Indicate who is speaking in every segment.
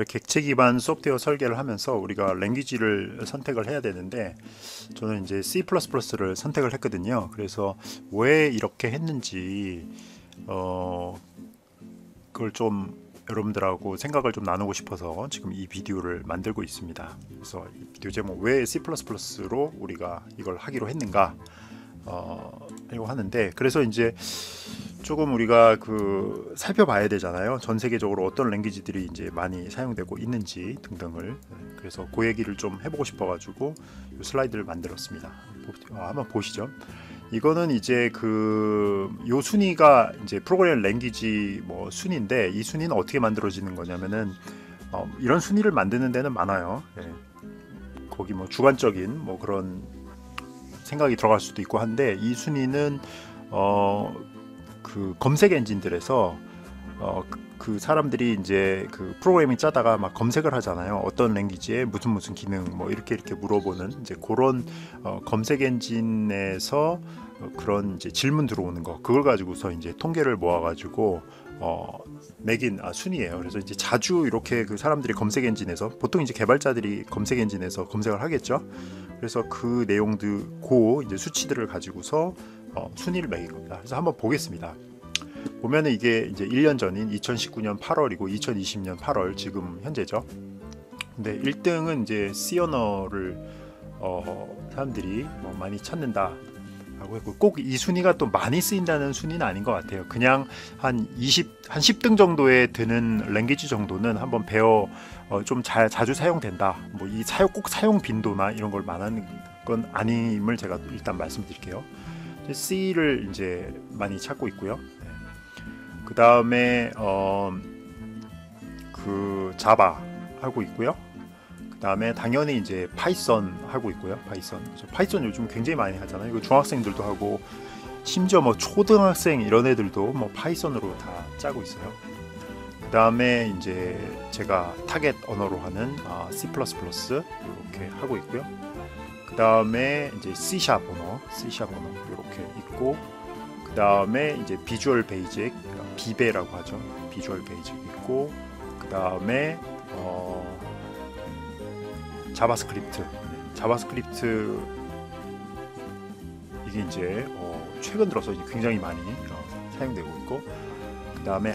Speaker 1: 객체 기반 소프트웨어 설계를 하면서 우리가 랭귀지를 선택을 해야 되는데 저는 이제 C++를 선택을 했거든요. 그래서 왜 이렇게 했는지 그걸 좀 여러분들하고 생각을 좀 나누고 싶어서 지금 이 비디오를 만들고 있습니다. 그래서 이 비디오 제목 왜 C++로 우리가 이걸 하기로 했는가 하려고 하는데, 그래서 이제 조금 우리가 살펴봐야 되잖아요. 전 세계적으로 어떤 랭귀지들이 이제 많이 사용되고 있는지 등등을. 그래서 그 얘기를 좀 해보고 싶어가지고 이 슬라이드를 만들었습니다. 한번 보시죠. 이거는 이제 요 순위가 이제 프로그래밍 랭귀지 순위인데, 이 순위는 어떻게 만들어지는 거냐면은 이런 순위를 만드는 데는 많아요. 거기 주관적인 그런 생각이 들어갈 수도 있고 한데, 이 순위는 검색 엔진들에서 그 사람들이 이제 프로그래밍 짜다가 막 검색을 하잖아요. 어떤 랭귀지에 무슨 기능 이렇게 물어보는 이제 그런 검색 엔진에서 그런 이제 질문 들어오는 거, 그걸 가지고서 이제 통계를 모아가지고 매긴 순위예요. 그래서 이제 자주 이렇게 사람들이 검색 엔진에서, 보통 이제 개발자들이 검색 엔진에서 검색을 하겠죠. 그래서 그 내용들, 이제 수치들을 가지고서 순위를 매긴 겁니다. 그래서 한번 보겠습니다. 보면은 이게 이제 1년 전인 2019년 8월이고 2020년 8월 지금 현재죠. 근데 1등은 이제 C 언어를 사람들이 많이 찾는다 라고 했고, 꼭 이 순위가 또 많이 쓰인다는 순위는 아닌 것 같아요. 그냥 한 10등 정도에 드는 랭귀지 정도는 한번 좀 자주 사용된다. 꼭 사용 빈도나 이런 걸 말하는 건 아님을 제가 일단 말씀드릴게요. C를 이제 많이 찾고 있고요. 그 다음에 자바 하고 있고요. 그 다음에 당연히 이제 파이썬 하고 있고요. 파이썬 요즘 굉장히 많이 하잖아요. 이거 중학생들도 하고, 심지어 초등학생 이런 애들도 파이썬으로 다 짜고 있어요. 그 다음에 이제 제가 타겟 언어로 하는 C++ 이렇게 하고 있고요. 그 다음에 이제 C# 언어 이렇게 있고, 그 다음에 이제 비주얼 베이직, 비베라고 하죠. 비주얼 베이직 있고, 그 다음에 자바스크립트 이게 이제 최근 들어서 이제 굉장히 많이 사용되고 있고, 그 다음에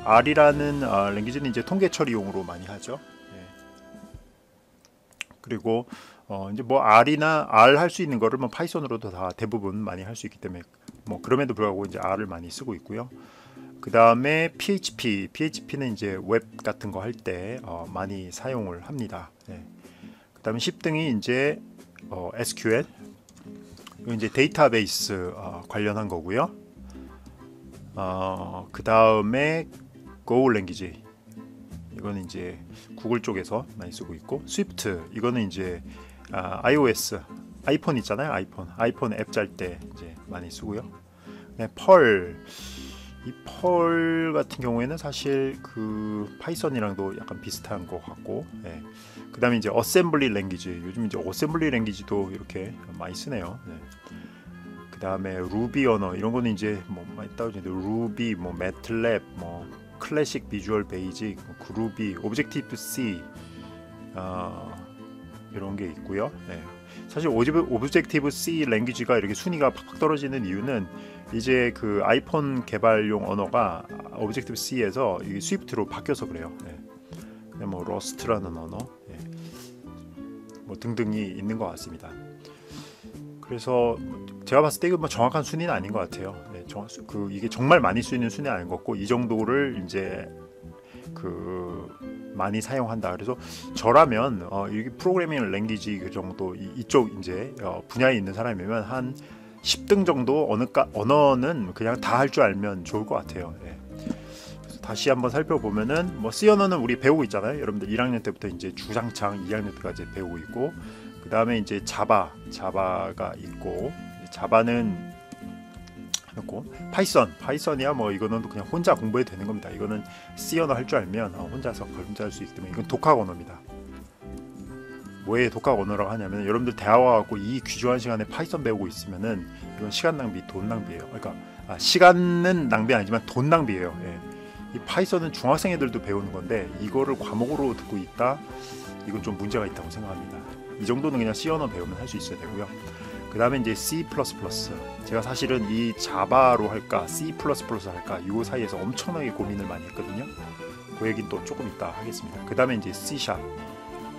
Speaker 1: R이라는 랭귀지는 이제 통계 처리용으로 많이 하죠. 그리고 이제 R이나 R 할 수 있는 거를 파이썬으로도 다 대부분 많이 할 수 있기 때문에 그럼에도 불구하고 이제 R을 많이 쓰고 있고요. 그 다음에 PHP는 이제 웹 같은 거 할 때 많이 사용을 합니다. 그 다음에 10등이 이제 SQL, 이제 데이터베이스 관련한 거고요. 그 다음에 Go 랭귀지, 이거는 이제 구글 쪽에서 많이 쓰고 있고, 스위프트 이거는 이제 iOS, 아이폰 있잖아요. 아이폰 앱 짤 때 이제 많이 쓰고요. 펄 같은 경우에는 사실 파이썬이랑도 약간 비슷한 것 같고, 그 다음에 이제 어셈블리 랭귀지, 요즘 이제 어셈블리 랭귀지도 이렇게 많이 쓰네요. 그 다음에 루비 언어, 이런 거는 이제 많이 따오는데, 루비, 매틀랩, 클래식 비주얼 베이직, 그루비, 오브젝티브 C 이런 게 있고요. 사실 오브젝티브 C 랭귀지가 이렇게 순위가 팍팍 떨어지는 이유는 이제 아이폰 개발용 언어가 오브젝티브 C에서 스위프트로 바뀌어서 그래요. 러스트라는 언어, 등등이 있는 것 같습니다. 그래서 제가 봤을 때 이거 정확한 순위는 아닌 것 같아요. 이게 정말 많이 쓰이는 순위는 아닌 것 같고, 이 정도를 이제 많이 사용한다. 그래서 저라면 이게 프로그래밍 랭귀지 그 정도 이쪽 이제 분야에 있는 사람이면 한 10등 정도 언어는 그냥 다 할 줄 알면 좋을 것 같아요. 그래서 다시 한번 살펴보면은 C 언어는 우리 배우고 있잖아요. 여러분들 1학년 때부터 이제 주장창 2학년 때까지 배우고 있고, 그 다음에 이제 자바가 있고, 자바는 있고, 파이썬이야 이거는 그냥 혼자 공부해도 되는 겁니다. 이거는 C 언어 할 줄 알면 혼자서 할 수 있기 때문에 이건 독학 언어입니다. 왜 독학 언어라고 하냐면, 여러분들 대학 와갖고 이 귀중한 시간에 파이썬 배우고 있으면은 이건 시간 낭비, 돈 낭비예요. 그러니까 시간은 낭비 아니지만 돈 낭비예요. 이 파이썬은 중학생 애들도 배우는 건데 이거를 과목으로 듣고 있다? 이건 좀 문제가 있다고 생각합니다. 이 정도는 그냥 C 언어 배우면 할 수 있어야 되고요. 그 다음에 이제 C++. 제가 사실은 이 자바로 할까 C++ 할까 이 사이에서 엄청나게 고민을 많이 했거든요. 그 얘기는 또 조금 이따 하겠습니다. 그 다음에 이제 C#.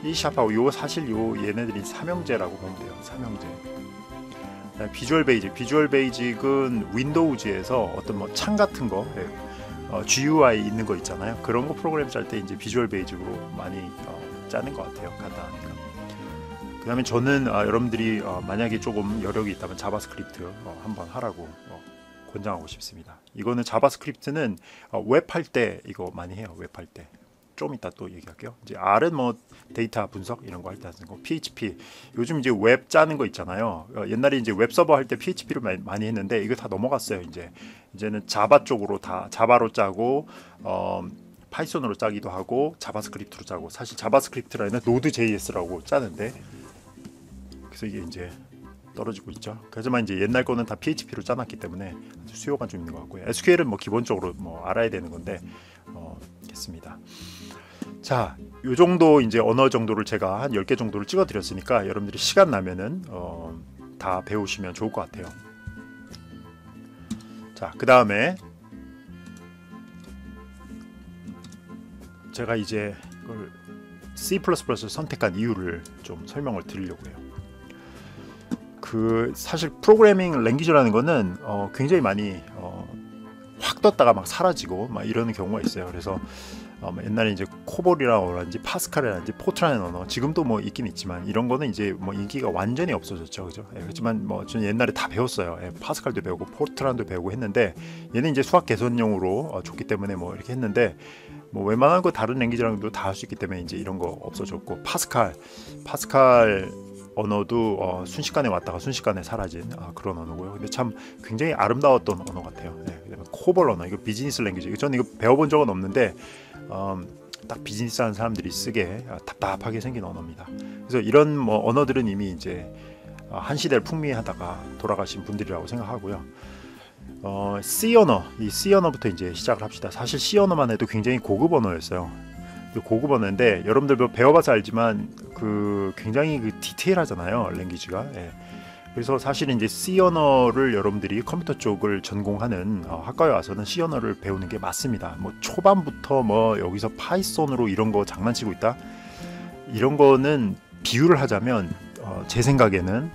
Speaker 1: 이 샵하고 요 사실 요 얘네들이 삼형제라고 보면 돼요. 삼형제. 비주얼 베이직. 비주얼 베이직은 윈도우즈에서 어떤 뭐 창 같은 거 GUI 있는 거 있잖아요. 그런 거 프로그램 짤 때 이제 비주얼 베이직으로 많이 짜는 것 같아요. 간단하니까. 그 다음에 저는 여러분들이 만약에 조금 여력이 있다면 자바스크립트 한번 하라고 권장하고 싶습니다. 이거는 자바스크립트는 웹 할 때 이거 많이 해요. 웹 할 때. 좀 이따 또 얘기할게요. 이제 R은 뭐 데이터 분석 이런 거 할 때 하는 거. PHP 요즘 이제 웹 짜는 거 있잖아요. 옛날에 이제 웹 서버 할 때 PHP를 많이 했는데 이거 다 넘어갔어요. 이제는 자바 쪽으로 다 자바로 짜고 파이썬으로 짜기도 하고 자바스크립트로 짜고, 사실 자바스크립트라는 노드.js라고 짜는데 그래서 이게 이제 떨어지고 있죠. 하지만 이제 옛날 거는 다 PHP로 짜놨기 때문에 수요가 좀 있는 것 같고요. SQL은 뭐 기본적으로 뭐 알아야 되는 건데 겠습니다. 자, 요 정도 이제 언어 정도를 제가 한 10개 정도를 찍어 드렸으니까 여러분들이 시간 나면은 다 배우시면 좋을 것 같아요. 자, 그 다음에 제가 이제 이걸 C++를 선택한 이유를 좀 설명을 드리려고 해요. 그 사실 프로그래밍 랭귀지라는 거는 굉장히 많이 확 떴다가 막 사라지고 막 이러는 경우가 있어요. 그래서 옛날에 이제 코볼이라든지 파스칼이라든지 포트라는 언어, 지금도 뭐 있긴 있지만 이런 거는 이제 뭐 인기가 완전히 없어졌죠, 그죠? 그렇지만 뭐 저는 옛날에 다 배웠어요. 파스칼도 배우고 포트란도 배우고 했는데 얘는 이제 수학 개선용으로 좋기 때문에 뭐 이렇게 했는데 뭐 웬만한 거 다른 랭귀지랑도 다 할 수 있기 때문에 이제 이런 거 없어졌고, 파스칼 언어도 순식간에 왔다가 순식간에 사라진 그런 언어고요. 근데 참 굉장히 아름다웠던 언어 같아요. 그다음에 코볼 언어, 이거 비즈니스 랭귀지. 저는 이거 배워본 적은 없는데 딱 비즈니스하는 사람들이 쓰게 답답하게 생긴 언어입니다. 그래서 이런 뭐 언어들은 이미 이제 한 시대를 풍미하다가 돌아가신 분들이라고 생각하고요. C 언어, 이 C 언어부터 이제 시작을 합시다. 사실 C 언어만 해도 굉장히 고급 언어였어요. 고급 언어인데 여러분들 뭐 배워봐서 알지만 그 굉장히 그 디테일하잖아요, 랭귀지가. 그래서 사실은 이제 C 언어를 여러분들이 컴퓨터 쪽을 전공하는 학과에 와서는 C 언어를 배우는 게 맞습니다. 뭐 초반부터 뭐 여기서 파이썬으로 이런 거 장난치고 있다, 이런 거는 비유를 하자면 제 생각에는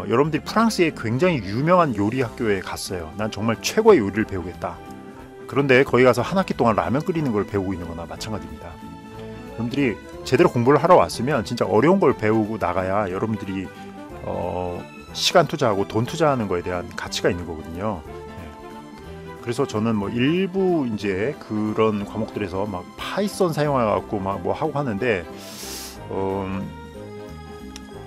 Speaker 1: 여러분들이 프랑스의 굉장히 유명한 요리 학교에 갔어요. 난 정말 최고의 요리를 배우겠다. 그런데 거기 가서 한 학기 동안 라면 끓이는 걸 배우고 있는 거나 마찬가지입니다. 여러분들이 제대로 공부를 하러 왔으면 진짜 어려운 걸 배우고 나가야 여러분들이 시간 투자하고 돈 투자하는 거에 대한 가치가 있는 거거든요. 그래서 저는 뭐 일부 이제 그런 과목들에서 막 파이썬 사용해갖고 막 뭐 하고 하는데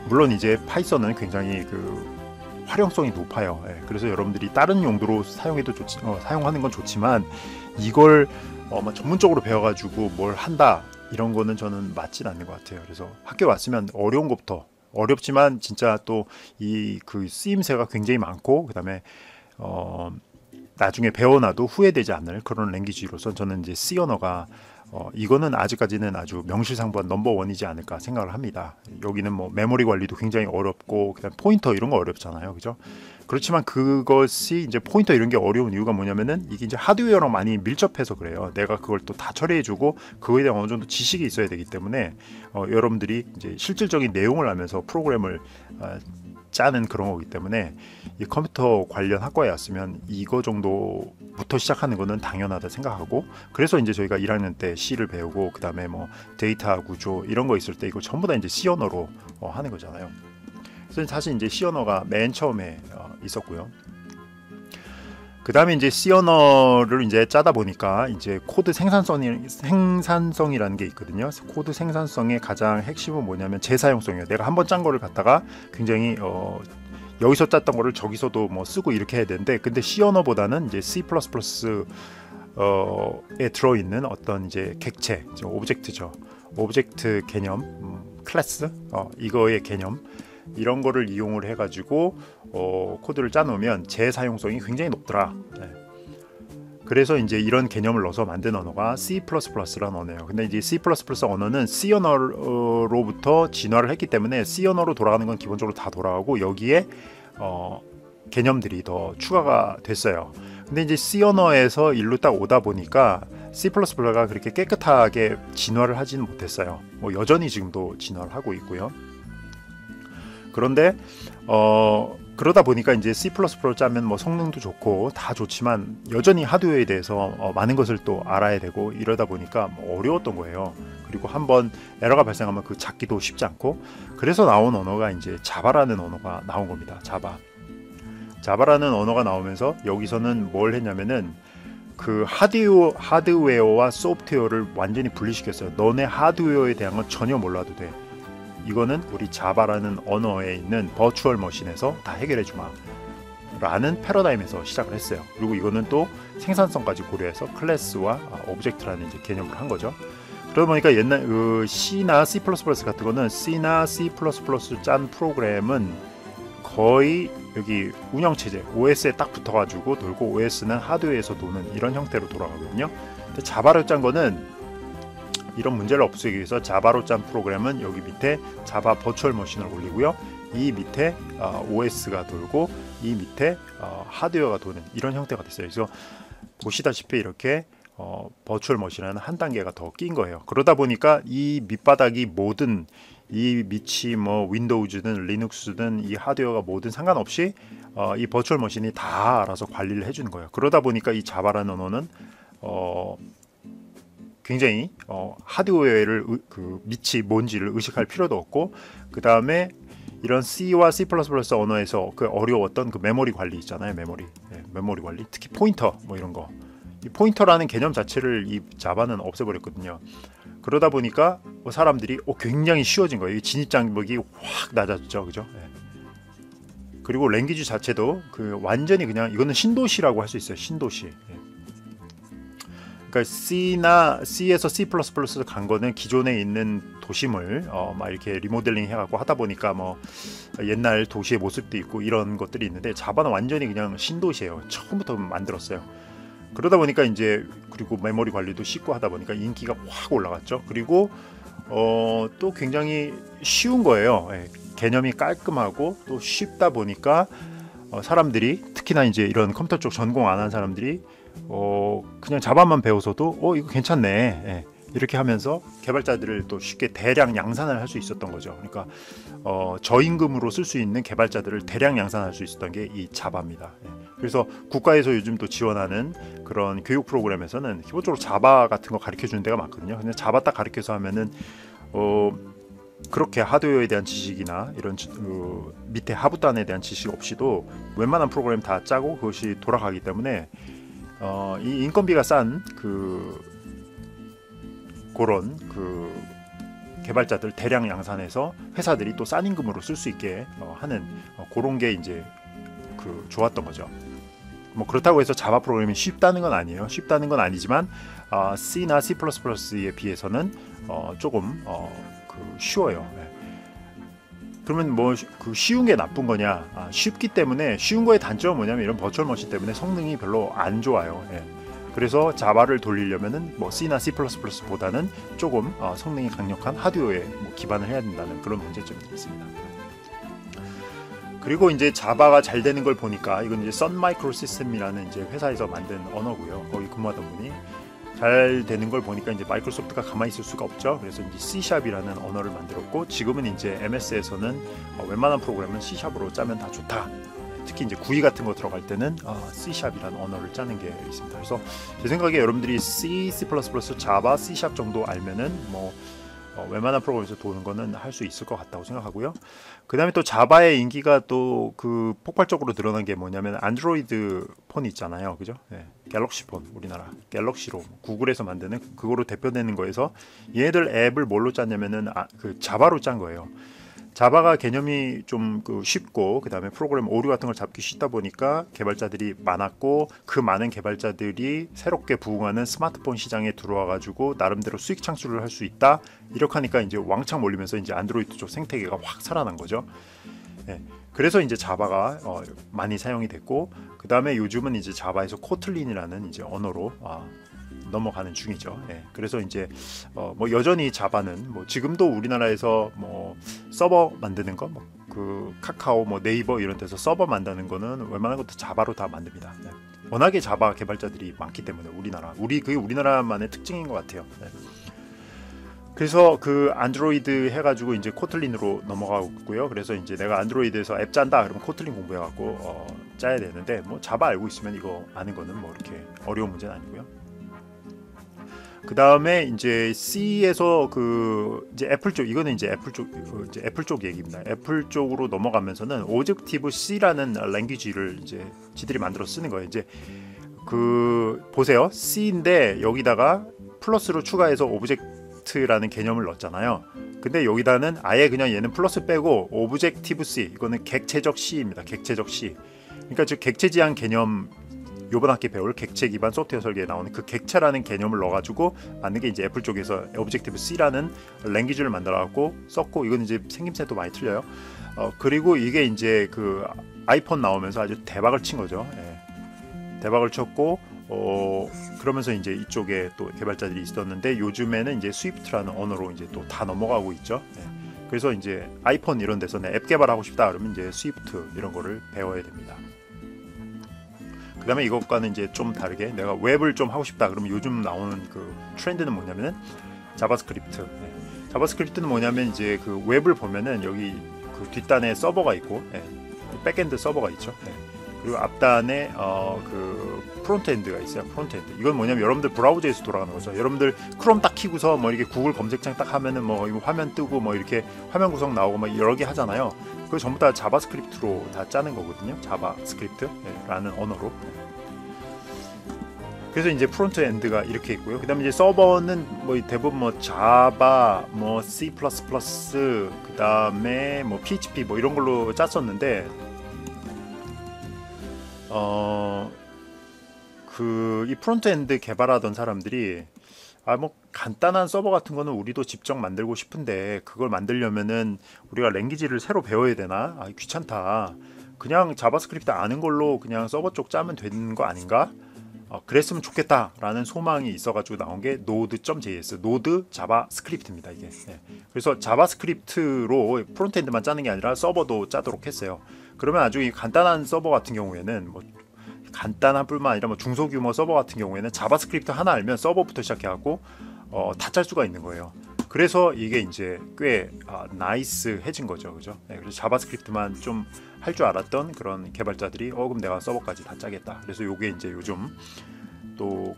Speaker 1: 물론 이제 파이썬은 굉장히 그 활용성이 높아요. 그래서 여러분들이 다른 용도로 사용해도 사용하는 건 좋지만 이걸 전문적으로 배워가지고 뭘 한다, 이런 거는 저는 맞진 않는 것 같아요. 그래서 학교 왔으면 어려운 것부터, 어렵지만 진짜 또 이 그 쓰임새가 굉장히 많고 그다음에 나중에 배워놔도 후회되지 않을 그런 랭귀지로서 저는 이제 C 언어가 이거는 아직까지는 아주 명실상부한 넘버원이지 않을까 생각을 합니다. 여기는 뭐 메모리 관리도 굉장히 어렵고 그다음 포인터 이런 거 어렵잖아요, 그죠? 그렇지만 그것이 이제 포인터 이런 게 어려운 이유가 뭐냐면은 이게 이제 하드웨어랑 많이 밀접해서 그래요. 내가 그걸 또 다 처리해주고 그거에 대한 어느 정도 지식이 있어야 되기 때문에 여러분들이 이제 실질적인 내용을 알면서 프로그램을 짜는 그런 거기 때문에 이 컴퓨터 관련 학과에 왔으면 이거 정도부터 시작하는 거는 당연하다 생각하고, 그래서 이제 저희가 1학년 때 C를 배우고 그 다음에 뭐 데이터 구조 이런 거 있을 때 이거 전부 다 이제 C 언어로 하는 거잖아요. 그래서 사실 이제 C 언어가 맨 처음에 있었고요. 그 다음에 이제 C 언어를 이제 짜다 보니까 이제 코드 생산성이라는 게 있거든요. 코드 생산성의 가장 핵심은 뭐냐면 재사용성이에요. 내가 한번 짠 거를 갖다가 굉장히 여기서 짰던 거를 저기서도 뭐 쓰고 이렇게 해야 되는데, 근데 C 언어보다는 이제 C++에 들어있는 어떤 이제 객체, 오브젝트죠. 오브젝트 개념, 클래스, 이거의 개념, 이런 거를 이용을 해가지고 코드를 짜놓으면 재사용성이 굉장히 높더라. 그래서 이제 이런 개념을 넣어서 만든 언어가 C++라는 언어예요. 근데 이제 C++ 언어는 C 언어로부터 진화를 했기 때문에 C 언어로 돌아가는 건 기본적으로 다 돌아가고 여기에 개념들이 더 추가가 됐어요. 근데 이제 C 언어에서 일로 딱 오다 보니까 C++가 그렇게 깨끗하게 진화를 하지는 못했어요. 뭐 여전히 지금도 진화를 하고 있고요. 그런데 그러다 보니까 이제 C++로 짜면 뭐 성능도 좋고 다 좋지만 여전히 하드웨어에 대해서 많은 것을 또 알아야 되고 이러다 보니까 뭐 어려웠던 거예요. 그리고 한번 에러가 발생하면 그 찾기도 쉽지 않고 그래서 나온 언어가 이제 자바라는 언어가 나온 겁니다. 자바라는 언어가 나오면서 여기서는 뭘 했냐면은 그 하드웨어와 소프트웨어를 완전히 분리시켰어요. 너네 하드웨어에 대한 건 전혀 몰라도 돼. 이거는 우리 자바라는 언어에 있는 버추얼 머신에서 다 해결해 주마 라는 패러다임에서 시작을 했어요. 그리고 이거는 또 생산성까지 고려해서 클래스와 오브젝트라는 이제 개념을 한 거죠. 그러다 보니까 옛날 C나 C++ 같은 거는 C나 C++ 짠 프로그램은 거의 여기 운영체제 OS에 딱 붙어가지고 돌고 OS는 하드웨어에서 도는 이런 형태로 돌아가거든요. 근데 자바로 짠 거는 이런 문제를 없애기 위해서 자바로 짠 프로그램은 여기 밑에 자바 버추얼 머신을 올리고요. 이 밑에 OS가 돌고 이 밑에 하드웨어가 도는 이런 형태가 됐어요. 그래서 보시다시피 이렇게 버추얼 머신에는 한 단계가 더 낀 거예요. 그러다 보니까 이 밑바닥이 뭐든 이 밑이 뭐 윈도우즈든 리눅스든 이 하드웨어가 뭐든 상관없이 이 버추얼 머신이 다 알아서 관리를 해주는 거예요. 그러다 보니까 이 자바라는 언어는 굉장히 하드웨어를 그 밑이 뭔지를 의식할 필요도 없고 그 다음에 이런 C와 C++ 언어에서 그 어려웠던 그 메모리 관리 있잖아요. 메모리 관리 특히 포인터 뭐 이런 거 이 포인터라는 개념 자체를 이 자바는 없애버렸거든요. 그러다 보니까 사람들이 굉장히 쉬워진 거예요. 진입 장벽이 확 낮아졌죠, 그죠? 그리고 랭귀지 자체도 그 완전히 그냥 이거는 신도시라고 할 수 있어요. 신도시. 그러니까 C에서 C++로 간 거는 기존에 있는 도심을 막 이렇게 리모델링 해갖고 하다 보니까 뭐 옛날 도시의 모습도 있고 이런 것들이 있는데 자바는 완전히 그냥 신도시예요. 처음부터 만들었어요. 그러다 보니까 이제 그리고 메모리 관리도 쉽고 하다 보니까 인기가 확 올라갔죠. 그리고 또 굉장히 쉬운 거예요. 개념이 깔끔하고 또 쉽다 보니까 사람들이 특히나 이제 이런 컴퓨터 쪽 전공 안 한 사람들이 그냥 자바만 배워서도 이거 괜찮네 이렇게 하면서 개발자들을 또 쉽게 대량 양산을 할 수 있었던 거죠. 그러니까 저임금으로 쓸 수 있는 개발자들을 대량 양산할 수 있었던 게 이 자바입니다. 그래서 국가에서 요즘 또 지원하는 그런 교육 프로그램에서는 기본적으로 자바 같은 거 가르쳐 주는 데가 많거든요. 근데 자바 딱 가르쳐서 하면은 그렇게 하드웨어에 대한 지식이나 이런 밑에 하부단에 대한 지식 없이도 웬만한 프로그램 다 짜고 그것이 돌아가기 때문에 이 인건비가 싼 그런 개발자들 대량 양산해서 회사들이 또 싼 임금으로 쓸 수 있게 하는 그런 게 이제 좋았던 거죠. 뭐 그렇다고 해서 자바 프로그램이 쉽다는 건 아니에요. 쉽다는 건 아니지만 C나 C++에 비해서는 조금 쉬워요. 그러면 뭐 그 쉬운 게 나쁜 거냐? 쉽기 때문에 쉬운 거의 단점은 뭐냐면 이런 버추얼 머신 때문에 성능이 별로 안 좋아요. 그래서 자바를 돌리려면은 뭐 C나 C++보다는 조금 성능이 강력한 하드웨어에 기반을 해야 된다는 그런 문제점이 있습니다. 그리고 이제 자바가 잘 되는 걸 보니까 이건 이제 선 마이크로 시스템이라는 이제 회사에서 만든 언어고요. 거기 근무하던 분이 잘 되는 걸 보니까 이제 마이크로소프트가 가만히 있을 수가 없죠. 그래서 이제 C#이라는 언어를 만들었고 지금은 이제 MS에서는 웬만한 프로그램은 C#으로 짜면 다 좋다. 특히 이제 구이 같은 거 들어갈 때는 C#이라는 언어를 짜는 게 있습니다. 그래서 제 생각에 여러분들이 C++, 자바, C# 정도 알면은 뭐 웬만한 프로그램에서 도는 거는 할 수 있을 것 같다고 생각하고요. 그 다음에 또 자바의 인기가 또 그 폭발적으로 드러난 게 뭐냐면 안드로이드 폰이 있잖아요, 그죠? 갤럭시 폰, 우리나라 갤럭시로 구글에서 만드는 그거로 대표되는 거에서 얘네들 앱을 뭘로 짰냐면은 그 자바로 짠 거예요. 자바가 개념이 좀 쉽고 그 다음에 프로그램 오류 같은 걸 잡기 쉽다 보니까 개발자들이 많았고 그 많은 개발자들이 새롭게 부흥하는 스마트폰 시장에 들어와 가지고 나름대로 수익 창출을 할 수 있다. 이렇게 하니까 이제 왕창 몰리면서 이제 안드로이드 쪽 생태계가 확 살아난 거죠. 예. 그래서 이제 자바가 많이 사용이 됐고, 그 다음에 요즘은 이제 자바에서 코틀린이라는 이제 언어로 넘어가는 중이죠. 예. 그래서 이제 뭐 여전히 자바는 뭐 지금도 우리나라에서 뭐 서버 만드는 거, 뭐 그 카카오, 뭐 네이버 이런 데서 서버 만드는 거는 웬만한 것도 자바로 다 만듭니다. 예. 워낙에 자바 개발자들이 많기 때문에 그게 우리나라만의 특징인 것 같아요. 예. 그래서 그 안드로이드 해가지고 이제 코틀린으로 넘어가고 있고요. 그래서 이제 내가 안드로이드에서 앱 짠다 그러면 코틀린 공부해갖고 짜야 되는데, 뭐 자바 알고 있으면 이거 아는 거는 뭐 이렇게 어려운 문제는 아니고요. 그 다음에 이제 C에서 그 이제 애플 쪽, 이거는 이제 애플 쪽 얘기입니다. 애플 쪽으로 넘어가면서는 오브젝티브 C라는 랭귀지를 이제 지들이 만들어 쓰는 거예요. 이제 그 보세요, C인데 여기다가 플러스로 추가해서 오브젝트라는 개념을 넣었잖아요. 근데 여기다는 아예 그냥 얘는 플러스 빼고 오브젝티브 C, 이거는 객체적 C입니다. 객체적 C. 그러니까 즉 객체 지향 개념, 요번 학기 배울 객체 기반 소프트웨어 설계에 나오는 그 객체라는 개념을 넣어가지고 만든 게 이제 애플 쪽에서 오브젝티브 C라는 랭귀지를 만들어갖고 썼고, 이건 이제 생김새도 많이 틀려요. 그리고 이게 이제 그 아이폰 나오면서 아주 대박을 친 거죠. 예. 대박을 쳤고, 그러면서 이제 이쪽에 또 개발자들이 있었는데, 요즘에는 이제 스위프트라는 언어로 이제 또 다 넘어가고 있죠. 예. 그래서 이제 아이폰 이런 데서 내 앱 개발하고 싶다 그러면 이제 스위프트 이런 거를 배워야 됩니다. 그 다음에 이것과는 이제 좀 다르게 내가 웹을 좀 하고 싶다 그러면 요즘 나오는 그 트렌드는 뭐냐면은 자바스크립트. 네. 자바스크립트는 뭐냐면 이제 그 웹을 보면은 여기 그 뒷단에 서버가 있고, 네. 백엔드 서버가 있죠. 네. 그리고 앞단에 그 프론트엔드가 있어요. 프론트엔드. 이건 뭐냐면 여러분들 브라우저에서 돌아가는 거죠. 여러분들 크롬 딱 키고서 뭐 이렇게 구글 검색창 딱 하면은 뭐 이거 화면 뜨고 뭐 이렇게 화면 구성 나오고 막 여러 개 하잖아요. 그거 전부 다 자바스크립트로 다 짜는 거거든요. 자바스크립트라는 언어로. 그래서 이제 프론트 엔드가 이렇게 있고요. 그다음에 이제 서버는 뭐 대부분 뭐 자바, 뭐 C++, 그다음에 뭐 PHP 뭐 이런 걸로 짰었는데, 이 프론트 엔드 개발하던 사람들이 뭐 간단한 서버 같은 거는 우리도 직접 만들고 싶은데 그걸 만들려면은 우리가 랭귀지를 새로 배워야 되나? 귀찮다. 그냥 자바스크립트 아는 걸로 그냥 서버 쪽 짜면 되는 거 아닌가? 그랬으면 좋겠다라는 소망이 있어가지고 나온 게 Node.js, 노드 자바스크립트입니다. 이게. 네. 그래서 자바스크립트로 프론트엔드만 짜는 게 아니라 서버도 짜도록 했어요. 그러면 아주 간단한 서버 같은 경우에는 뭐 간단한 뿐만 아니라 뭐 중소규모 서버 같은 경우에는 자바스크립트 하나 알면 서버부터 시작해갖고 다 짤 수가 있는 거예요. 그래서 이게 이제 꽤 나이스해진 거죠, 그죠? 네, 그래서 자바스크립트만 좀 할 줄 알았던 그런 개발자들이 그럼 내가 서버까지 다 짜겠다. 그래서 요게 이제 요즘 또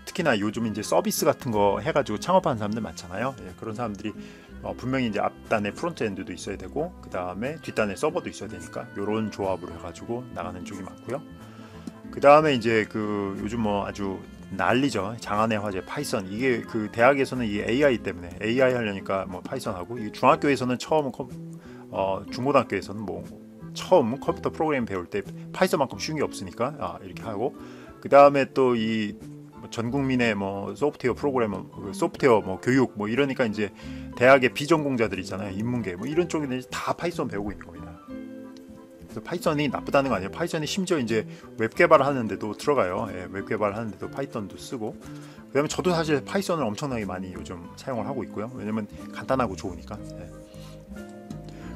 Speaker 1: 특히나 요즘 이제 서비스 같은 거 해가지고 창업하는 사람들 많잖아요. 예, 그런 사람들이 분명히 이제 앞단에 프론트엔드도 있어야 되고 그 다음에 뒷단에 서버도 있어야 되니까 요런 조합으로 해가지고 나가는 쪽이 많고요. 그 다음에 이제 그 요즘 뭐 아주 난리죠. 장안의 화제 파이썬. 이게 그 대학에서는 이 AI 때문에 AI 하려니까 뭐 파이썬 하고, 이 중학교에서는 처음 중고등학교에서는 뭐 처음 컴퓨터 프로그램 배울 때 파이썬만큼 쉬운 게 없으니까 이렇게 하고, 그 다음에 또 이 전 국민의 뭐 소프트웨어 프로그래머, 소프트웨어 뭐 교육 뭐 이러니까 이제 대학의 비전공자들 있잖아요. 인문계 뭐 이런 쪽에 다 파이썬 배우고 있는 겁니다. 그래서 파이썬이 나쁘다는 거 아니에요. 파이썬이 심지어 이제 웹 개발을 하는데도 들어가요. 예, 웹 개발을 하는데도 파이썬도 쓰고. 그다음에 저도 사실 파이썬을 엄청나게 많이 요즘 사용을 하고 있고요. 왜냐면 간단하고 좋으니까. 예.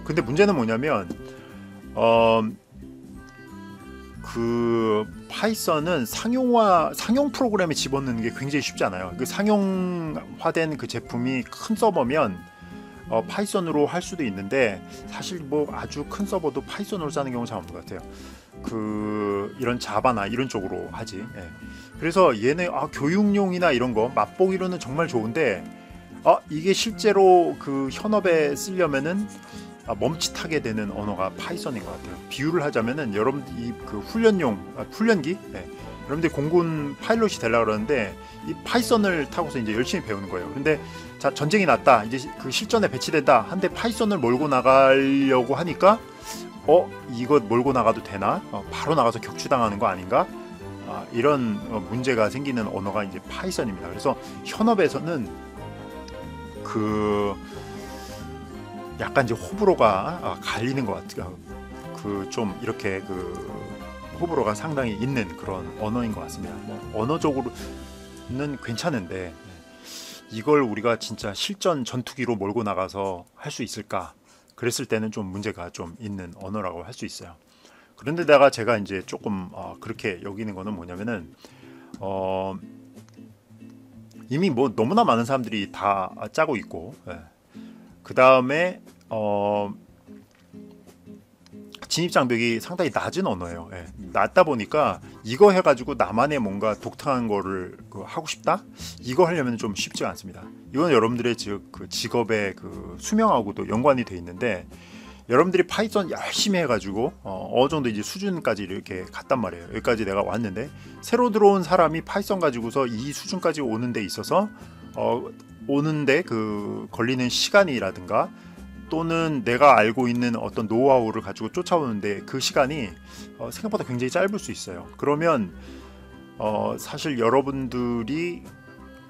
Speaker 1: 근데 문제는 뭐냐면 그 파이썬은 상용 프로그램에 집어넣는 게 굉장히 쉽지 않아요. 그 상용화된 그 제품이 큰 서버면 파이썬으로 할 수도 있는데, 사실 뭐 아주 큰 서버도 파이썬으로 짜는 경우는 잘 없는 것 같아요. 이런 자바나 이런 쪽으로 하지. 예. 그래서 얘네 교육용이나 이런 거 맛보기로는 정말 좋은데 이게 실제로 그 현업에 쓰려면은 멈칫하게 되는 언어가 파이썬인 것 같아요. 비유를 하자면은 여러분 그 훈련기, 네. 여러분들 공군 파일럿이 되려고 그러는데 이 파이썬을 타고서 이제 열심히 배우는 거예요. 근데 자, 전쟁이 났다, 이제 그 실전에 배치된다 한데 파이썬을 몰고 나가려고 하니까 이거 몰고 나가도 되나? 바로 나가서 격추당하는 거 아닌가? 이런 문제가 생기는 언어가 이제 파이썬입니다. 그래서 현업에서는 그 약간 이제 호불호가 갈리는 것 같아요. 그 좀 이렇게 그 호불호가 상당히 있는 그런 언어인 것 같습니다. 뭐 언어적으로는 괜찮은데 이걸 우리가 진짜 실전 전투기로 몰고 나가서 할 수 있을까? 그랬을 때는 좀 문제가 좀 있는 언어라고 할 수 있어요. 그런데다가 제가 이제 조금 그렇게 여기는 거는 뭐냐면은 이미 뭐 너무나 많은 사람들이 다 짜고 있고, 그 다음에 진입 장벽이 상당히 낮은 언어예요. 낮다 보니까 이거 해가지고 나만의 뭔가 독특한 거를 하고 싶다? 이거 하려면 좀 쉽지가 않습니다. 이건 여러분들의 그 직업의 그 수명하고도 연관이 돼 있는데, 여러분들이 파이썬 열심히 해가지고 어느 정도 이제 수준까지 이렇게 갔단 말이에요. 여기까지 내가 왔는데 새로 들어온 사람이 파이썬 가지고서 이 수준까지 오는 데 있어서 오는데 그 걸리는 시간이라든가 또는 내가 알고 있는 어떤 노하우를 가지고 쫓아오는데 그 시간이 생각보다 굉장히 짧을 수 있어요. 그러면 사실 여러분들이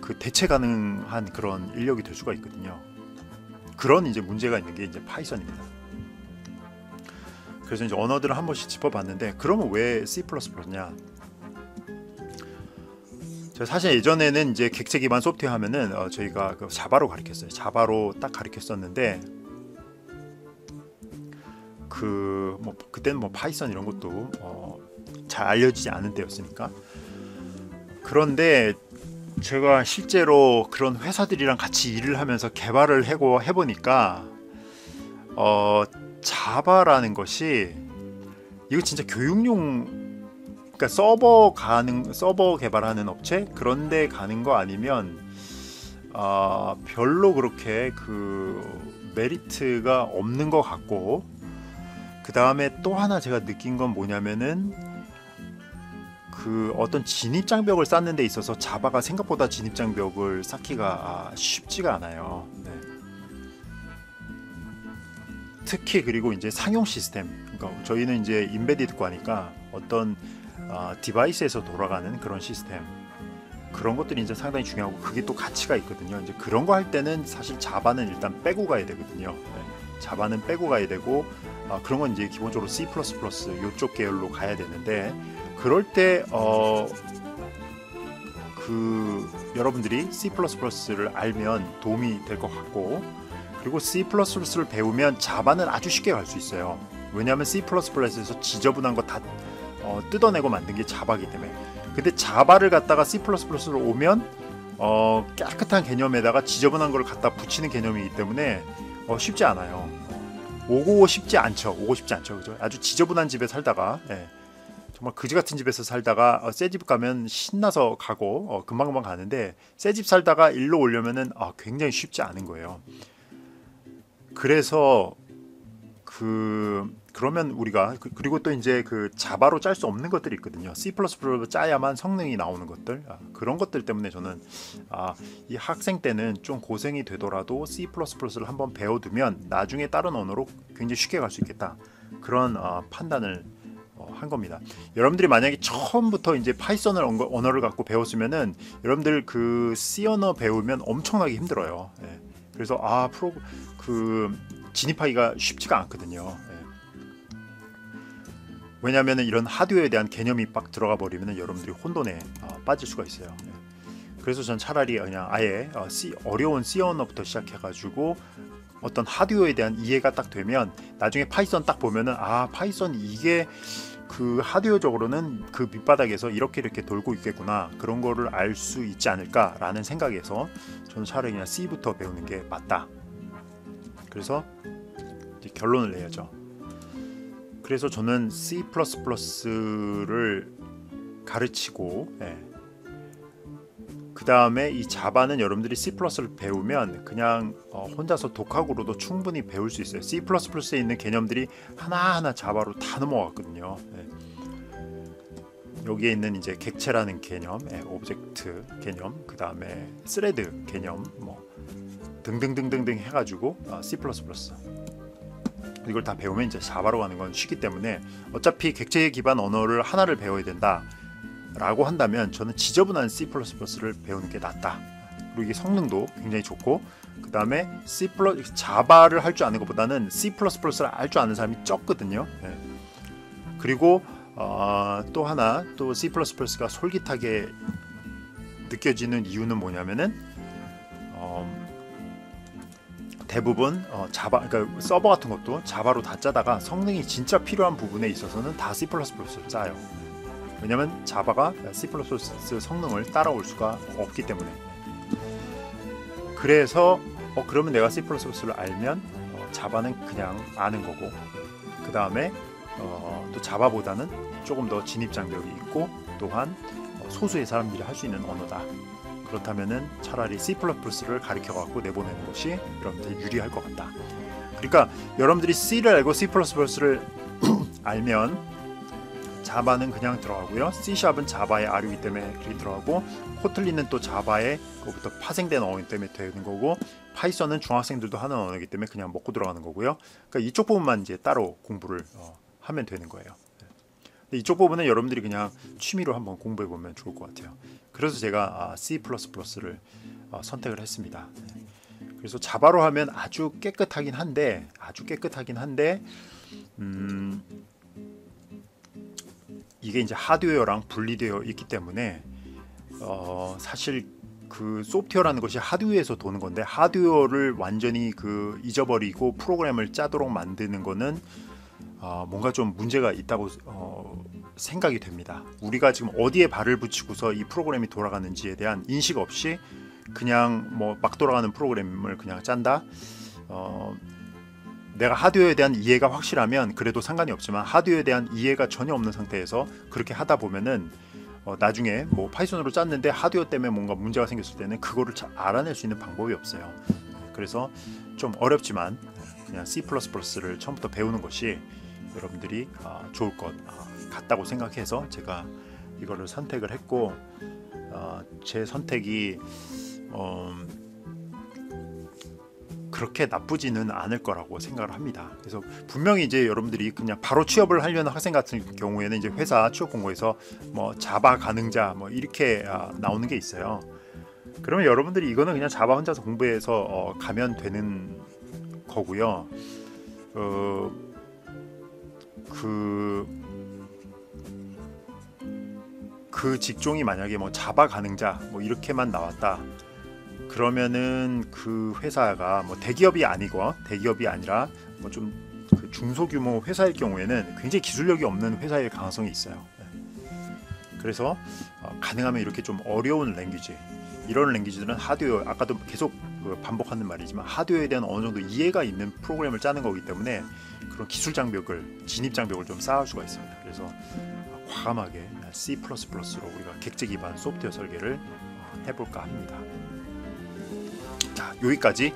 Speaker 1: 그 대체 가능한 그런 인력이 될 수가 있거든요. 그런 이제 문제가 있는 게 이제 파이썬입니다. 그래서 이제 언어들을 한 번씩 짚어봤는데, 그러면 왜 C++냐? 제가 사실 예전에는 이제 객체 기반 소프트웨어 하면은 저희가 그 자바로 가르쳤어요. 자바로 딱 가르쳤었는데, 뭐 그때는 뭐 파이썬 이런 것도 잘 알려지지 않은 때였으니까. 그런데 제가 실제로 그런 회사들이랑 같이 일을 하면서 개발을 해보니까 자바라는 것이 이거 진짜 교육용, 그러니까 서버 개발하는 업체 그런데 가는 거 아니면 별로 그렇게 그 메리트가 없는 것 같고, 그 다음에 또 하나 제가 느낀 건 뭐냐면은 그 어떤 진입장벽을 쌓는 데 있어서 자바가 생각보다 진입장벽을 쌓기가 쉽지가 않아요. 네. 특히 그리고 이제 상용 시스템, 그러니까 저희는 이제 인베디드과니까 어떤 디바이스에서 돌아가는 그런 시스템, 그런 것들이 이제 상당히 중요하고 그게 또 가치가 있거든요. 이제 그런 거 할 때는 사실 자바는 일단 빼고 가야 되거든요. 네. 자바는 빼고 가야 되고 그런 건 이제 기본적으로 C++ 이쪽 계열로 가야 되는데, 그럴 때 그 여러분들이 C++를 알면 도움이 될 것 같고, 그리고 C++를 배우면 자바는 아주 쉽게 갈 수 있어요. 왜냐하면 C++에서 지저분한 거 다 뜯어내고 만든 게 자바이기 때문에. 근데 자바를 갖다가 C++로 오면 깨끗한 개념에다가 지저분한 걸 갖다 붙이는 개념이기 때문에 쉽지 않아요. 오고 쉽지 않죠. 그죠? 아주 지저분한 집에 살다가 정말 그지 같은 집에서 살다가 새 집 가면 신나서 가고 금방금방 가는데, 새 집 살다가 일로 오려면은 굉장히 쉽지 않은 거예요. 그래서 그러면 우리가 그리고 또 이제 그 자바로 짤 수 없는 것들이 있거든요. C++로 짜야만 성능이 나오는 것들, 그런 것들 때문에 저는 이 학생 때는 좀 고생이 되더라도 C++를 한번 배워두면 나중에 다른 언어로 굉장히 쉽게 갈 수 있겠다, 그런 판단을 한 겁니다. 여러분들이 만약에 처음부터 이제 파이썬을 언어를 갖고 배웠으면은 여러분들 그 C 언어 배우면 엄청나게 힘들어요. 그래서 진입하기가 쉽지가 않거든요. 왜냐하면 이런 하드웨어에 대한 개념이 빡 들어가 버리면 여러분들이 혼돈에 빠질 수가 있어요. 그래서 전 차라리 그냥 아예 어려운 C 언어부터 시작해가지고 어떤 하드웨어에 대한 이해가 딱 되면 나중에 파이썬 딱 보면은 파이썬 이게 그 하드웨어적으로는 그 밑바닥에서 이렇게 돌고 있겠구나, 그런 거를 알 수 있지 않을까라는 생각에서 저는 차라리 그냥 C부터 배우는 게 맞다. 그래서 이제 결론을 내야죠. 그래서 저는 C++를 가르치고, 그 다음에 이 자바는 여러분들이 C++를 배우면 그냥 혼자서 독학으로도 충분히 배울 수 있어요. C++에 있는 개념들이 하나하나 자바로 다 넘어갔거든요. 여기에 있는 이제 객체라는 개념, 오브젝트 개념, 그 다음에 스레드 개념, 뭐 등등등등등 해가지고 C++ 이걸 다 배우면 이제 자바로 가는 건 쉽기 때문에, 어차피 객체 기반 언어를 하나를 배워야 된다 라고 한다면 저는 지저분한 C++를 배우는 게 낫다 그리고 이게 성능도 굉장히 좋고, 그 다음에 자바를 할 줄 아는 것보다는 C++를 할 줄 아는 사람이 적거든요. 네. 그리고 또 하나, 또 C++가 솔깃하게 느껴지는 이유는 뭐냐면은 대부분 자바, 그러니까 서버 같은 것도 자바로 다 짜다가 성능이 진짜 필요한 부분에 있어서는 다 C++를 짜요. 왜냐면 자바가 C++ 성능을 따라올 수가 없기 때문에. 그래서 그러면 내가 C++를 알면 자바는 그냥 아는 거고, 그 다음에 또 자바보다는 조금 더 진입장벽이 있고, 또한 소수의 사람들이 할 수 있는 언어다. 그렇다면은 차라리 C++를 가르쳐 갖고 내보내는 것이 여러분들 유리할 것 같다. 그러니까 여러분들이 C를 알고 C++를 알면 자바는 그냥 들어가고요. C샵은 자바의 아류이기 때문에 그렇게 들어가고, 코틀린은 또 자바의 그것부터 파생된 언어이기 때문에 되는 거고, 파이썬은 중학생들도 하는 언어이기 때문에 그냥 먹고 들어가는 거고요. 그러니까 이쪽 부분만 이제 따로 공부를 하면 되는 거예요. 이쪽 부분은 여러분들이 그냥 취미로 한번 공부해 보면 좋을 것 같아요. 그래서 제가 C++를 선택을 했습니다. 그래서 자바로 하면 아주 깨끗하긴 한데 이게 이제 하드웨어랑 분리되어 있기 때문에 사실 그 소프트웨어라는 것이 하드웨어에서 도는 건데, 하드웨어를 완전히 그 잊어버리고 프로그램을 짜도록 만드는 거는 뭔가 좀 문제가 있다고 생각이 됩니다. 우리가 지금 어디에 발을 붙이고서 이 프로그램이 돌아가는지에 대한 인식 없이 그냥 뭐 막 돌아가는 프로그램을 그냥 짠다. 내가 하드웨어에 대한 이해가 확실하면 그래도 상관이 없지만, 하드웨어에 대한 이해가 전혀 없는 상태에서 그렇게 하다 보면은 나중에 뭐 파이썬으로 짰는데 하드웨어 때문에 뭔가 문제가 생겼을 때는 그거를 잘 알아낼 수 있는 방법이 없어요. 그래서 좀 어렵지만 그냥 C++를 처음부터 배우는 것이 여러분들이 좋을 것 같다고 생각해서 제가 이거를 선택을 했고, 제 선택이 그렇게 나쁘지는 않을 거라고 생각을 합니다. 그래서 분명히 이제 여러분들이 그냥 바로 취업을 하려는 학생 같은 경우에는 이제 회사 취업 공고에서 뭐 자바 가능자 뭐 이렇게 나오는 게 있어요. 그러면 여러분들이 이거는 그냥 자바 혼자서 공부해서 가면 되는 거고요. 그 직종이 만약에 뭐 자바 가능자 뭐 이렇게만 나왔다, 그러면은 그 회사가 뭐 대기업이 아니고, 대기업이 아니라 뭐 좀 그 중소규모 회사일 경우에는 굉장히 기술력이 없는 회사일 가능성이 있어요. 그래서 가능하면 이렇게 좀 어려운 랭귀지, 이런 랭귀지들은 하드웨어, 아까도 계속 반복하는 말이지만 하드웨어에 대한 어느 정도 이해가 있는 프로그램을 짜는 거기 때문에 그런 기술 장벽을, 진입 장벽을 좀 쌓을 수가 있습니다. 그래서 과감하게 C++로 우리가 객체 기반 소프트웨어 설계를 해볼까 합니다. 자, 여기까지